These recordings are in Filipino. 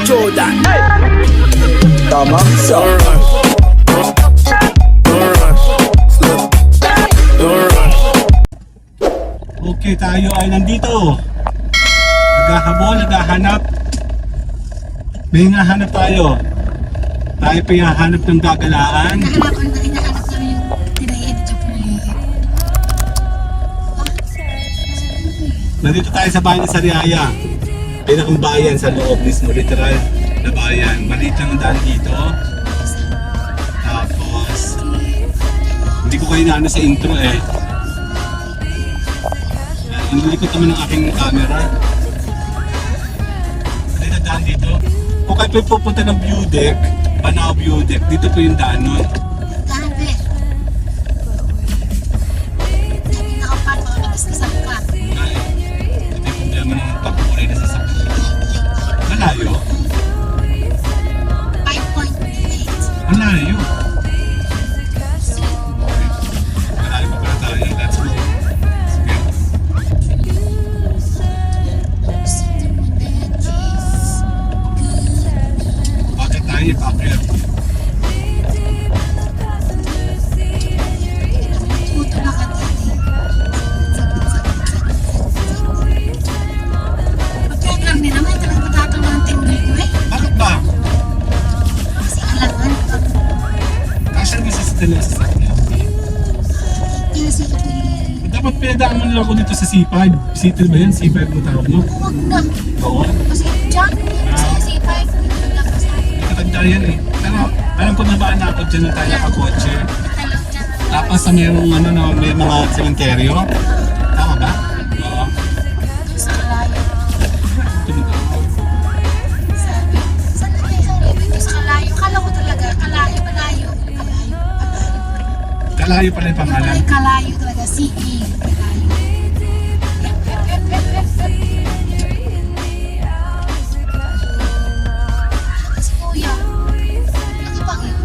Jordan. Tamang sa Okay, tayo ay nandito. Naghahabol, naghahanap. May hinahanap tayo. Tayo pa hinahanap ng gagalaan. Hinahanap namin yung tinay-edit yung pumili. Nandito tayo sa bayan ng Sariaya. Pinakang bayan sa loob mismo, literal na bayan. Maliit lang ang daan dito. Tapos, hindi ko kayo naano sa intro eh. Inilikot naman ng aking camera. Maliit ang daan dito. Kung kayo po pupunta ng view deck, Banao View Deck, dito po yung daan nun. Dami. Dami nakapat, mga nakiskisan ka. Ay, ito yung problema ng pagkukulay na sasakyan. Malayo. 5.8. Malayo. Malayo pa pala tayo. Let's go. Sige. Bakit tayo pakir? Tuto na ka dati. Mag-program din naman, talagang matatawa ng tinggol ko eh. Bakit ba? Kasi alangan. Kasya mo sa sasakyan sa sasakyan. Kasi ito Dapat pinadaan mo nila ako dito sa C5. C3 ba yan? C5 mo tawag mo? huwag na. Oo. Kasi dyan, kasi 5. Naglakas na. Nakatanda yan eh. Pero alam ko na ba na ako dyan na tayo nakakotse. Talagang dyan. Tapos sa mayroong ano na may mga sementeryo. Tama ba? Oo. Sa kalayo. Tumutulog. Sabi, saan na kayo dito sa kalayo? Kala ko talaga, kalayo, kalayo. Kalayo, kalayo. Kalayo pala yung pangalan. Ay, kalayo talaga, CE. Kalayo. Kasi kuya, ano bang yun?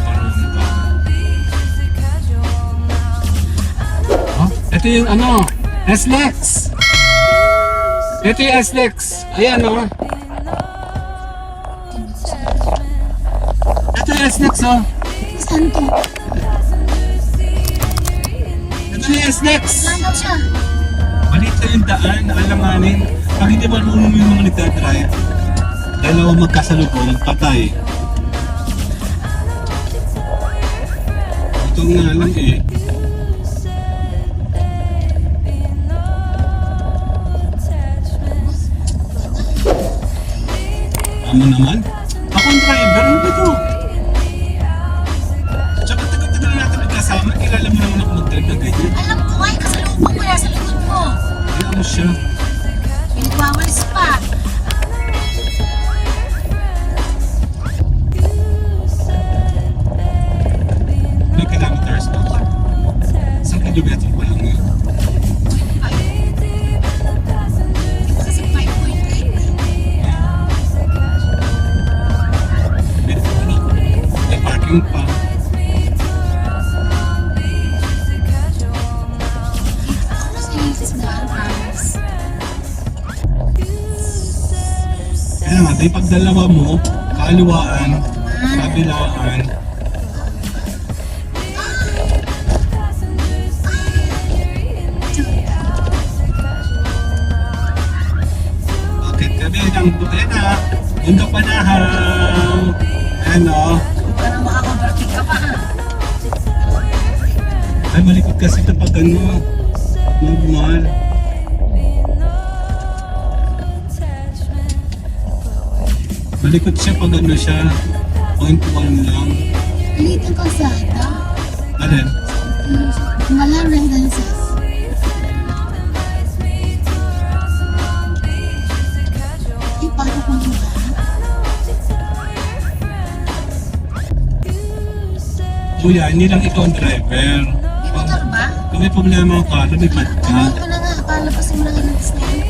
Marunong ka. Oh, ito yung ano, S-Lex. Ito yung S-Lex. Ayan o. Ito yung S-Lex oh. Saan to? Ito yung S-Lex. Saan daw siya? Maliit na yung daan, alanganin. Pag hindi marunong yung mga nagdadrive, dalawa magkasalubong, patay. Ito nga lang eh. Amo naman? Ako ang driver, ano ba ito? Tsaka tagal-tagal na natin magkasama, kilala mo naman ako mag-drive na ganyan. Alam ko ay, kasalubong mo nasa likod mo. Kaya mo siya. Pinagwawalis pa. Ilang kilometers ba? Isang kilometro pa lang yun. Kasi 5.8. May parking pa. Ako sa isis na promise. Kaya nga, tayo pag dalawa mo, kaliwaan, kabilaan, bakit kami ng Butena, Bundok Panahaw, ano, Parang makaka-overtake ka pa ha. ay malikot kasi ito pag ano, normal. Malikot siya pag ano siya, 0.1 lang. Liit ang kalsada. Alin? Walang residences. Eh, paano kung ba? Kuya, hindi lang ikaw ang driver. May motor ba? Kung may problema ka, lumipad ka. Ano ko na nga, palapasin mo na yung lantis na yun.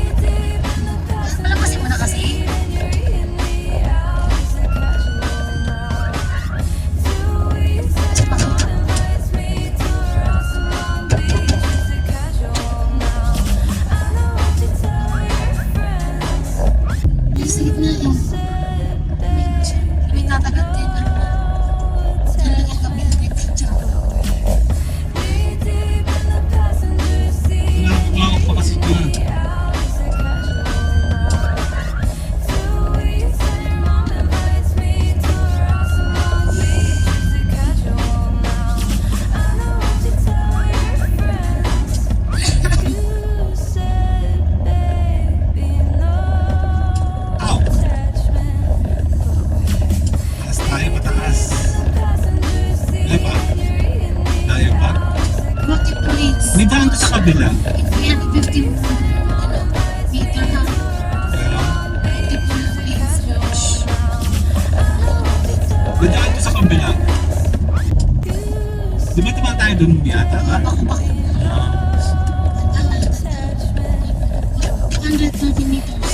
Palapasin mo na kasi. yata ba? Bako-bako. Ah, 130 meters.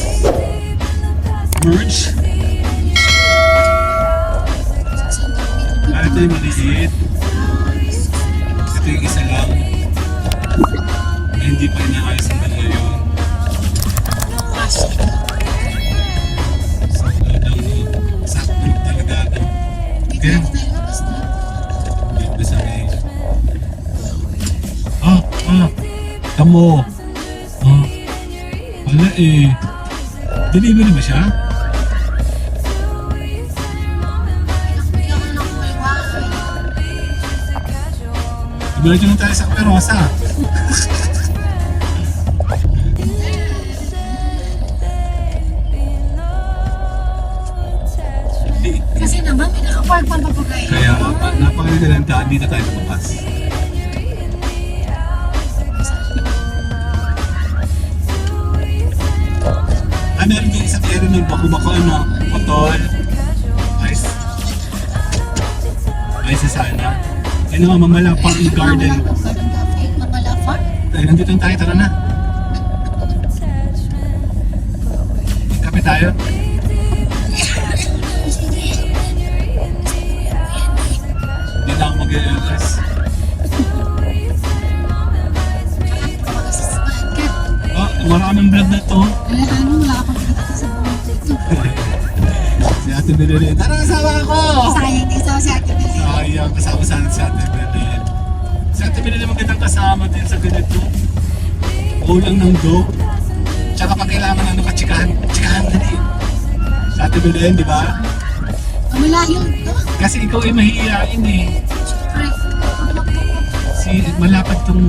merge? Ah, ito yung maliit. Ito yung isa lang. Na hindi pa inaayos ang dalawa yun. Sakto lang talaga. No? Kaya, hindi sabi. Tamo. Wala eh. Delivery ba siya? Diretso na tayo sa Caperosa. Kasi naman, may nakapark pa papagay. Kaya napakaganda ng daan dito tayo lumabas. Meron din isang area ng bako-bako, ano, potol, ice na sana. Ayun naman, Mamalapang Garden. Mamalapang? Ay, nandito tayo, tara na. Kape tayo. Hindi na ako mag-LS. Oh, maraming vlog na to. Wala akong pinakita sa buong dito. Si Ate Belen. Tara, kasama ako! Sayang din sa Ate Belen. Sayang, kasama sana si Ate Belen. Si Ate Belen magandang kasama din sa ganito. Ulang ng dog. Tsaka pag kailangan ano ka, tsikahan na din. Si Ate Belen, di ba? Malayo. Kasi ikaw ay mahihiyain eh. Siyempre. Malapad tong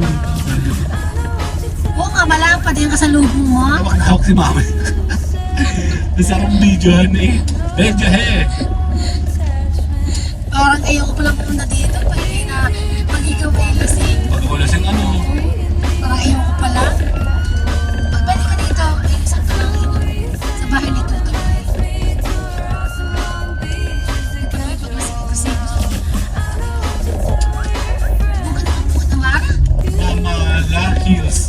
Oo nga, malapad yung kasalubong mo. hawak na hawak si mama. Masarap videohan eh. Medyo he. Parang ayoko palang pumunta dito. Pwede na pag ikaw ay lasing. Pag wala siyang ano. Parang ayoko pala. Pagbalik ka dito, ay isang ka lang sa bahay ni Tuto. Hindi pa namin paglasing kasi. Bukan na ang bukan ng Lara. Mamala Hills.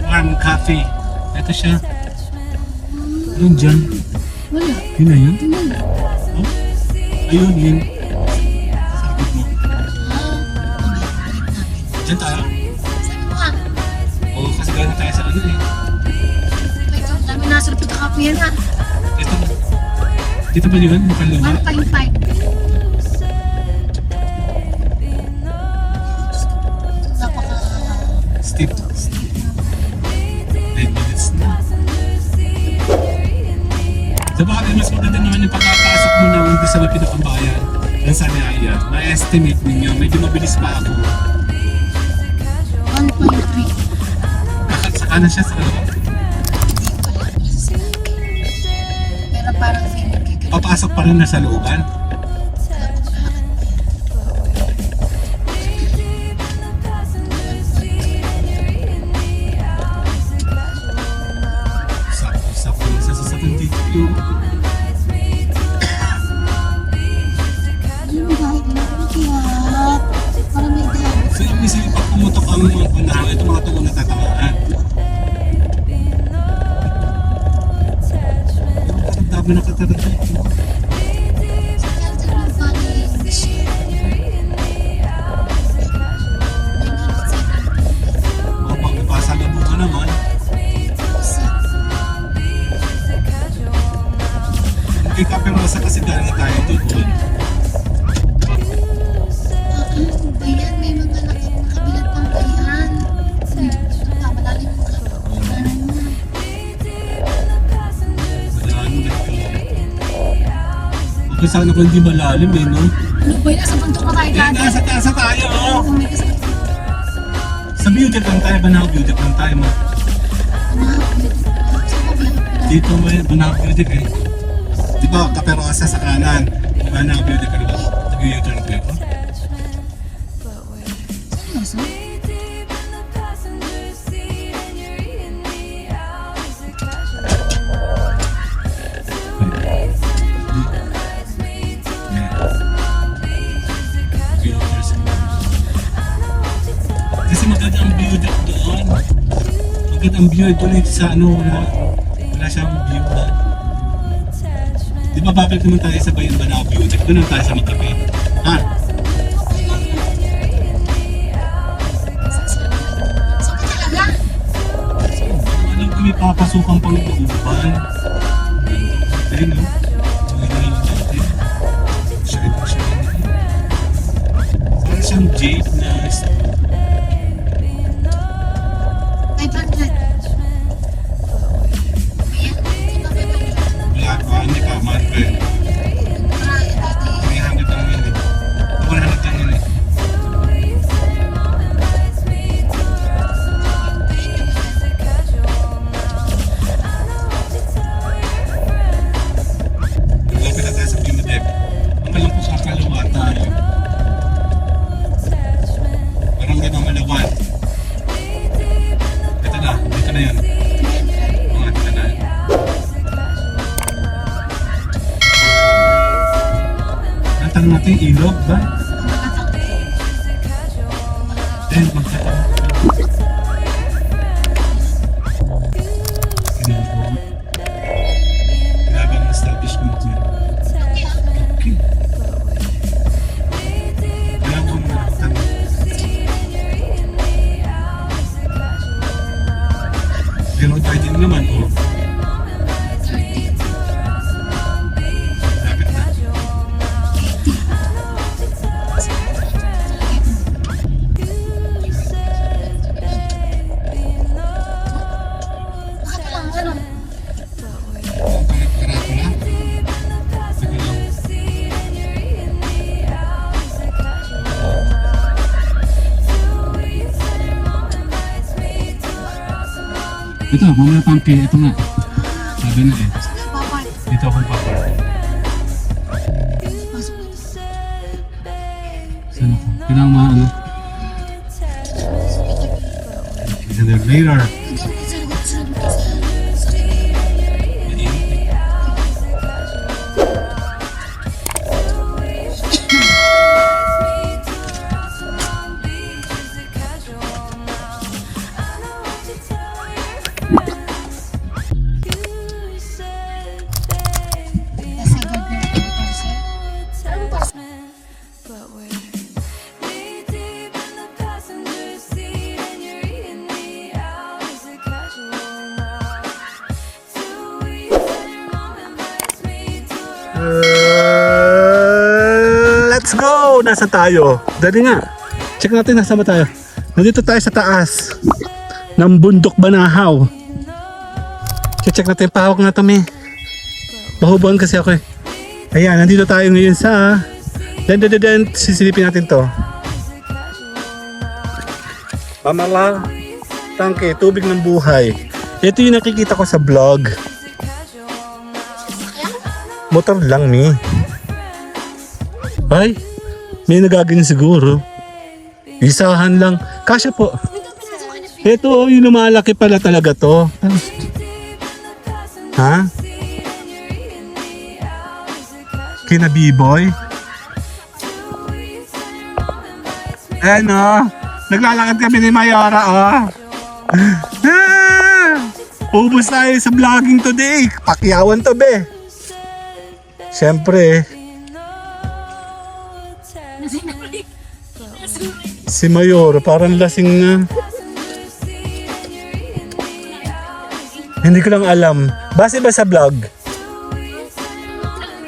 Farm Cafe. Ito siya. Yun dyan. Wala. Yun na yun. Wala. Oh? Ayun, yun. Sa likod mo. Dyan tayo? Sabi mo nga, Oo, kasi gano'n tayo sa ano eh. ito, dami nasa lupit na kape yan ha. Ito. Dito ba yun? Makaluma? 1.5. Napaka... Steep. 9 minutes na. Sa bagay, mas maganda naman yung pagkapasok mo na hindi sa lapit ng bayan ng Sariaya. Na-estimate ninyo, medyo mabilis pa ako. 1.3. Saka na siya sa Pero parang feeling kikita. papasok pa rin na sa looban. Sakto na sa sasakyan dito. Ano ba dahil na? Ano kaya? Parang may dahil. So yung misali pag pumutok ang mga unahan, ito mga tugon na tatamaan. Ang dami na katarata ito. Sa Delta ng Valley, Michelle. O pag napasalabu ka naman, kay Caperosa kasi galing na tayo doon. Ano ba yan? May mga nakabilang pang kayan. Malalim mo ka. Malalim mo. Madaan mo okay, sana kung hindi malalim eh, no? Ano ba yun? Nasa bundok na tayo Eh, dati. nasa taas na tayo, oh! Kung may kasama. Sa beauty lang tayo, Banahaw Beauty lang tayo, ma. Dito may Banahaw Beauty eh. Di ba, Caperosa sa kanan, Banahaw Beauty ka diba? Nag-u-turn ko yun. Seryoso? ang view ito dito sa ano, wala siyang view na. Di ba babalik naman tayo sa Bayan Banabio? Doon naman tayo sa magkape. Ha? So, talaga? Alam ko may papasukan pang looban. Ayun no? Parang siyang jade na 500. Ayan, di ba 500? wala pa, hindi pa, mahal pa yun. Marami, dati. 300 lang yun eh. 100 lang yun eh. Malapit na tayo sa Pimadep. Ang alam ko sa kaliwa tayo. Parang di mamalawan. Ito na, dito na yun. Mga dito na. Natanong natin yung ilog ba? Then, magtatanong. Kinabang. Kinabang establishment yun. Okay. Kinabang mo na tanong. Pero pwede naman, oh. Lapit na. Bakit lang, ano? Ang karatula. Sige lang. Ito, mamaya pangki. Ito nga. Sabi na eh. Sige, babay. Dito akong papark. Pasok na. Saan ako? Kailangan ano? Isa there later. Ganun, sa likod, sa likod, sa likod. Nasa gagawin ko ito, sir. Anong pasok? Let's go! Nasa tayo? Dali nga. Check natin nasa ba tayo. Nandito tayo sa taas ng Bundok Banahaw. Check natin. Pahawak nga ito, may. Mahubuan kasi ako eh. Ayan, nandito tayo ngayon sa... Sisilipin natin to. Pamala, tangke, tubig ng buhay. Ito yung nakikita ko sa vlog. Motor lang, mi. Ay, may nagaganyan siguro. Isahan lang. Kasya po. Ito, yung lumalaki pala talaga to. Ha? Kina B-boy? Ayan o. Naglalakad kami ni Mayora o. Ubus tayo sa vlogging today. Pakyawan to be. Siyempre. Si Mayor, parang lasing na. Hindi ko lang alam. Base ba sa vlog?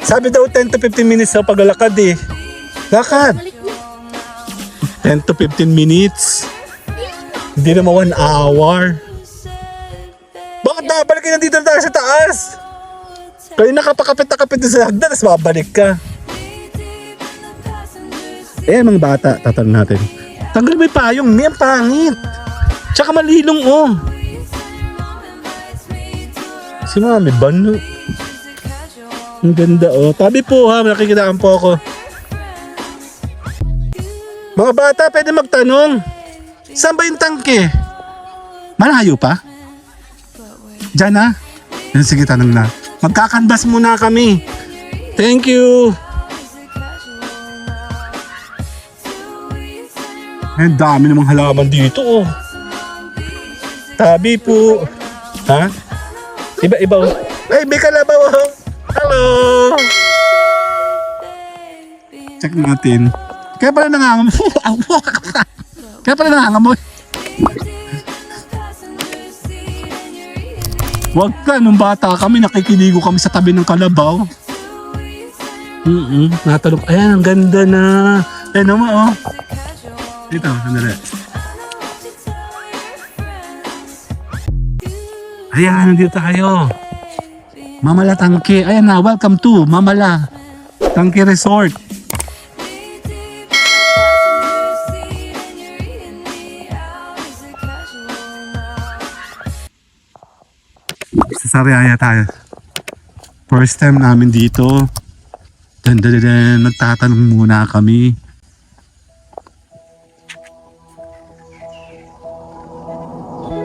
Sabi daw 10 to 15 minutes sa paglalakad eh. Lakad! 10 to 15 minutes. Hindi naman 1 hour. Bakit babalik na dito tayo sa taas? Kaya nakapakapit na sa hagdan, tapos babalik ka. Eh, mga bata, tatanong natin. Tanggal mo yung payong, may ang pangit. Tsaka malilong, oh. Si Mami, bano. Ang ganda, oh. Tabi po, ha. Nakikitaan po ako. Mga bata, pwede magtanong. Saan ba yung tangke? Malayo pa? Diyan, ha? Sige, tanong na. Magkakandas muna kami. Thank you. Ang dami namang halaman dito, oh. Tabi po. Ha? Iba-iba oh. Ay, may kalabaw oh. Hello! Check natin. Kaya pala nangangamoy. Kaya pala nangangamoy. Wag ka, nung bata kami, nakikiligo kami sa tabi ng kalabaw. Natulog. Ayan, ang ganda na. Ayan naman oh. Dito, sandali. Ayan, nandito tayo. Mamala Tangke. Ayan na, welcome to Mamala Tangke Resort. Sa Sariaya tayo. First time namin dito. Nagtatanong muna kami.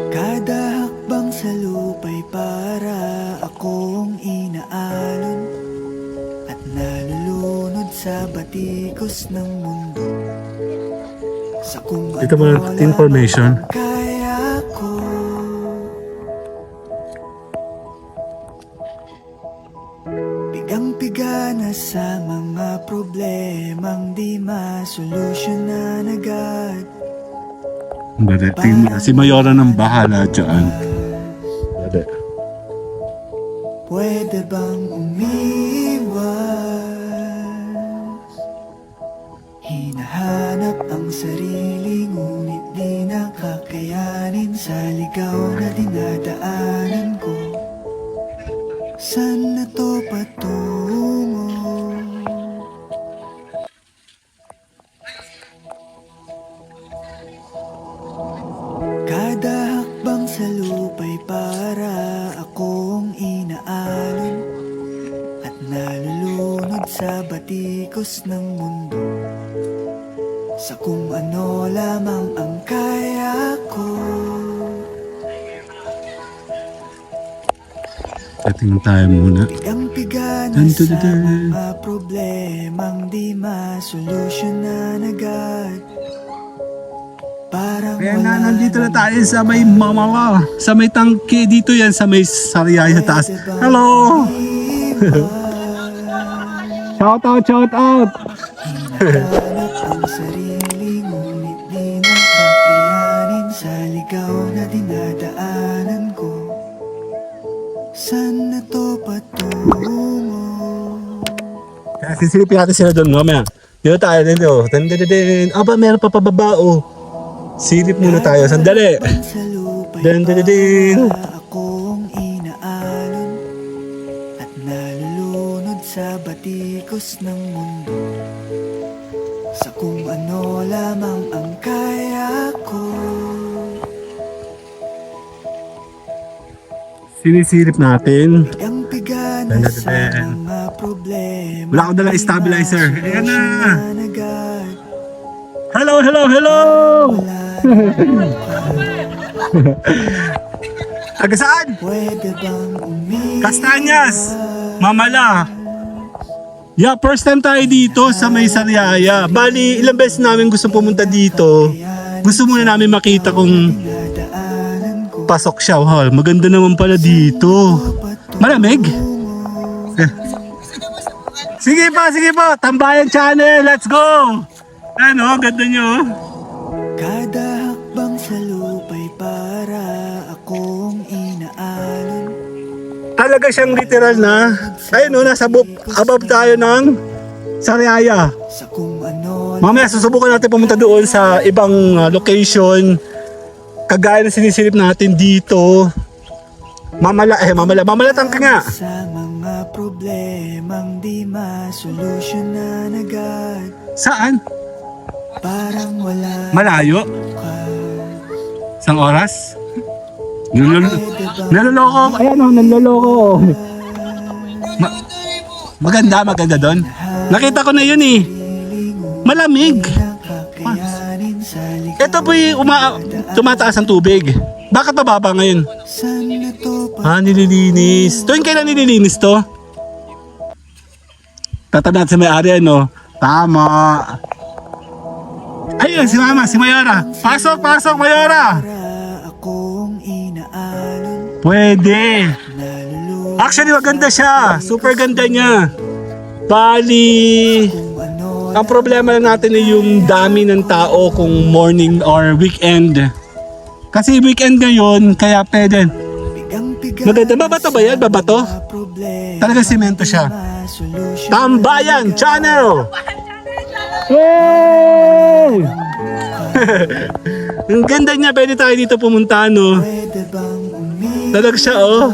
Kada hakbang sa lupa'y para akong inaalon at nalulunod sa batikos ng mundo. Sa kung Ito mga information. kaya ko. Pigang-piga na sa mga problemang di masolusyonan agad. Dali, tingnan. Si Mayora nang bahala dyan. Dali. Pwede bang umiwas? Hinahanap ang sarili ngunit di nakakayanin sa ligaw na dinadaanan ko. Saan na to patungo? Kada hakbang sa lupa'y para akong inaalon at nalulunod sa batikos ng mundo. Sa kung ano lamang ang kaya ko. Tingnan tayo muna. Pigang-piga na sa mga problemang di masolusyonan agad. Parang Kaya na, nandito na tayo sa may Mamala. Sa may Tangke. Dito yan sa may Sariaya sa taas. Hello! Shout out, shout out! hinahanap ang sarili ngunit di nakakayanin sa ligaw na dinadaanan ko. Saan na to patungo? Kaya sisilipin natin sila doon mamaya. Dito tayo, dito. Aba, meron pa pababa oh. Silip muna tayo, sandali. Sa lupa'y Din. para akong inaalon at nalulunod sa batikos ng mundo. Sa kung ano lamang ang kaya ko. Sinisilip natin. Pigang-piga na sa mga problema. Wala akong dalang stabilizer. Ayan na. Solusyonan agad. Hello, hello, hello! Taga saan? Pwede bang umiwas? Castañas! Mamala! Yeah, first time tayo dito sa may Sariaya. Bali, ilang beses namin gusto pumunta dito. Gusto muna namin makita kung Nadaanan ko pasok siya. Wow, maganda naman pala dito. Malamig? Sige po. Tambayan Channel, let's go! Ano, ganda nyo. kada hakbang sa lupa'y para akong inaalon. Talaga siyang literal na. Ayun no, nasa above tayo ng Sariaya. Sa kung ano Mamaya susubukan natin pumunta doon sa ibang location. Kagaya na sinisilip natin dito. Mamala Tangke nga. sa mga problemang di masolusyonan agad. Saan? Parang wala Malayo? ka. Isang oras? Naloloko. Ayan o, naloloko. Maganda doon. Nakita ko na yun eh. Malamig. Nakakayanin sa ligaw. Ito po yung tumataas ang tubig. Bakit mababa ngayon? Saan na to Nililinis. Tuwing kailan nililinis to? Tatandaan sa may-ari ano? Tama. Ayun, si Mama, si Mayora. Pasok, Mayora. para akong Pwede. Actually, maganda siya. Super ganda niya. Bali, ang problema lang natin ay yung dami ng tao kung morning or weekend. Kasi weekend ngayon, kaya pwede. Maganda. Babato ba yan? Babato? Talaga semento siya. Tambayan Channel! Wow! Ang ganda niya. Pwede tayo dito pumunta, no? Talaga siya, oh.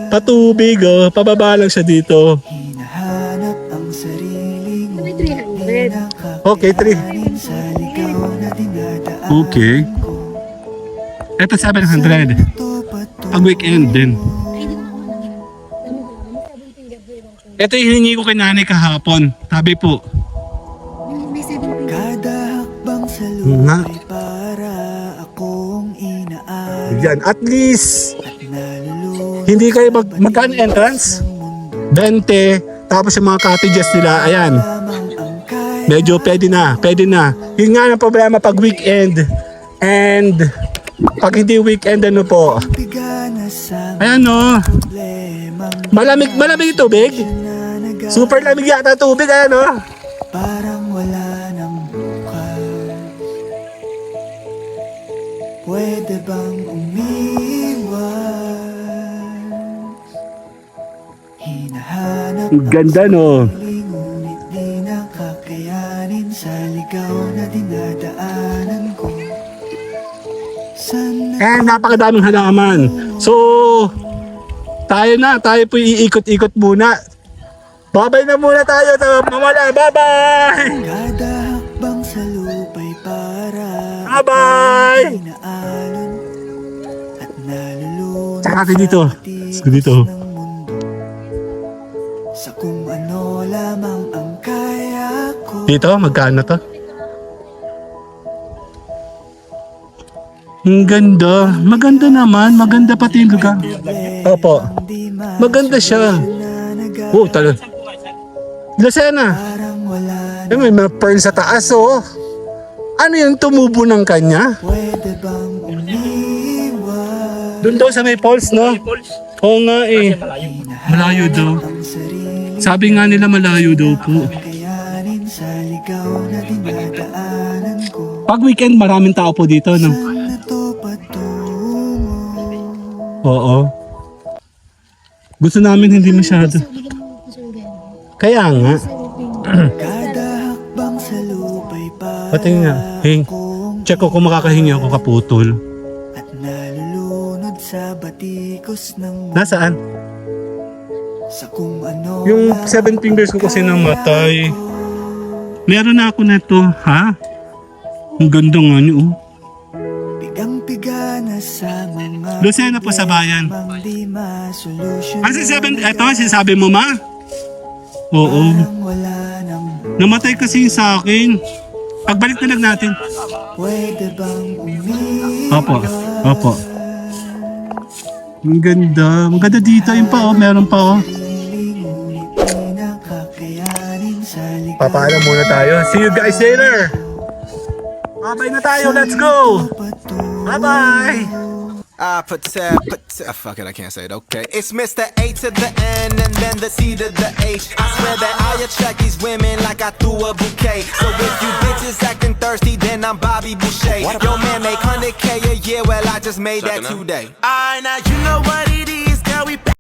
Patubig, oh. Pababa lang siya dito. May 300. Okay, 3. Okay. Ito 700. Pag weekend din. Ito yung hiningi ko kay nanay kahapon. Sabi po. May 700. Kada hakbang sa Nga. lupa'y para akong inaan Yan, at least at nalulunod hindi kayo magkano entrance? 20. Tapos yung mga cottages nila, ayan. lamang ang kaya Medyo pwede na. Yun nga ang problema pag weekend. And pag hindi weekend, ano po? bigana sa Ayan, no. problemang Malamig yung tubig. nanaga Super lamig yata tubig, ayan, no. parang wala ng bukas. Pwede bang umiwas? Hinahanap Ang ganda, no. ngunit di nakakayanin sa ligaw na dinadaanan ko. Sana And napakadaming halaman. So, tayo po iikot-ikot muna. Babay na muna tayo. Mamala, bye-bye! kada hakbang sa lupa'y para Bye-bye! inaalon at nalulunod Tsaka natin dito. Let's go dito. ng mundo. Sa kung ano lamang ang kaya ko. Dito, magkano to? Ang ganda. Maganda naman. Maganda pati yung lugar. Opo. Maganda siya. Oh, talaga. Lucena. Parang wala Eh, may mga pearl sa taas, oh. Ano yung tumubo ng kanya? pwede bang umiwas? Doon daw sa may falls, no? Oo nga eh. Malayo daw. Ang sarili Sabi nga nila malayo daw po. kayanin sa ligaw na dinadaanan ko. Pag weekend, maraming tao po dito, no? Saan na to patungo? Oo. Gusto namin hindi masyado. Bigyan mo ko sugan. Kaya nga. Kada hakbang sa lupa'y para Pati nga. Hing. akong Check ko kung makakahingi ako kaputol. at nalulunod sa batikos ng Nasaan? sa kung ano Yung 7 fingers ko kasi namatay. Meron na ako neto, ha? Ang ganda nga niyo, oh. bigang-piga na sa mga Lucena po sa bayan. problemang di masolusyon. Ano si 7? Eto, sinasabi mo, ma? Oo. Parang wala nang Namatay kasi yung sa akin. Pagbalik na lang natin. pwede bang umiwas? Opo. Opo. Ang ganda. Ang ganda dito. Yung pa, oh. Meron pa, oh. Sarili ngunit di nakakayanin sa ligaw Papaalam muna tayo. See you guys later. Babay na tayo. Let's go. patungo. Bye-bye. Fuck it, I can't say it, okay. It's Mr. A to the N and then the C to the H. I swear that I attract these women like I threw a bouquet. So if you bitches acting thirsty, then I'm Bobby Boucher. Yo, man, make 100K a year, well, I just made that today. Alright, now you know what it is, girl, we